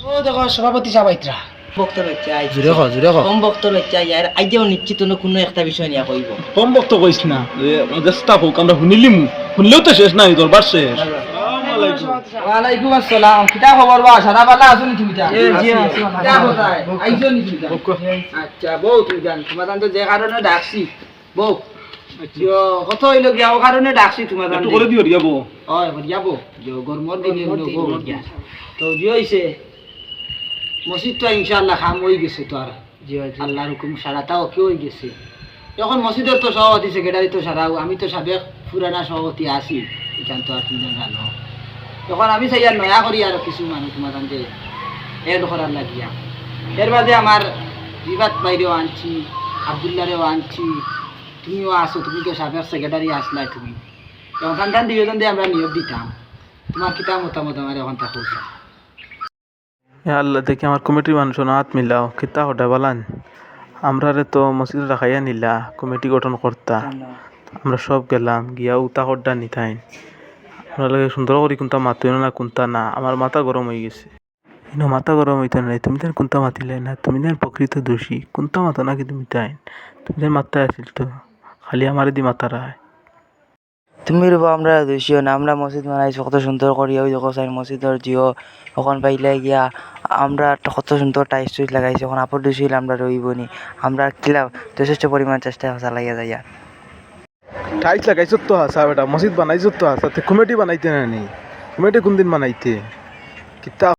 ও দেখো সভাপতি সাবাইত্রা বক্তব্য চাই জুড়ে খ কম বক্তব্য চাই আর আইডিয়াও নিশ্চিত কোনো একটা বিষয় নিয়ে কইব কম বক্তব্য কইস না স্টাফ হোক আমরা শুনিলিম শুনলেও তো শেষ নাই দরবার শেষ ওয়ালাইকুম আসসালাম কিতা খবর বা সারা বালা আছো নি তুমি তা জি আছি কিতা কোথায় আইছো নি তুমি তা আচ্ছা বউ তুমি জান তোমার তো যে কারণে ডাকছি বউ কত হইলো গিয়া ও কারণে ডাকছি তোমার একটু করে দিও রিয়াবো হয় যাবো গরমর দিনে তো যে হইছে মসজিদ তো ইনশাআল্লাহ খাম হয়ে গেছে তো আর আল্লাহর হুকুম সারাটাও কি হয়ে গেছে এখন মসজিদের তো সভাপতি সেক্রেটারি তো সারাও আমি তো সাবেক পুরানা সভাপতি আছি এখান তো আর তুমি জানো তখন আমি চাই আর নয়া করি আর কিছু মানুষ তোমার যে এড করার লাগিয়া এর বাদে আমার বিবাদ বাইরেও আনছি আবদুল্লারেও আনছি তুমিও আসো তুমি তো সাবেক সেক্রেটারি আসলাই তুমি ওখানকার দুজন দিয়ে আমরা নিয়োগ দিতাম তোমার কিতা মতামত আমার এখন তা করছে আল্লাহ দেখি আমার কমিটির মানুষ হাত মিলাও কিতা হটা বলান আমরা তো মসজিদ রাখাইয়া নিলা কমিটি গঠন করতা আমরা সব গেলাম গিয়া উতা হড্ডা নিতাইন আমরা লাগে সুন্দর করি কোনটা মাতিল না কোনটা না আমার মাথা গরম হয়ে গেছে কিন্তু মাথা গরম হইতে নাই তুমি তাই কোনটা মাতিলে না তুমি তাই প্রকৃত দোষী কোনটা মাথা নাকি তুমি তাই তুমি তাই মাত্রায় আসিল তো খালি আমার দি মাথা রায় তুমি রূপ আমরা দোষীয় না আমরা মসজিদ বানাইছি কত সুন্দর করিয়া ওই দেখো সাইন মসজিদের জিও ওখান পাইলে গিয়া আমরা কত সুন্দর টাইস টুইস লাগাইছি এখন আপর দোষী আমরা রইব নি আমরা কিলা যথেষ্ট পরিমাণ চেষ্টা চালাইয়া যাই আর টাইস লাগাইছ তো হাসা বেটা মসজিদ বানাইছ তো হাসা কমিটি বানাইতে না নি কমিটি কোনদিন বানাইতে কিতা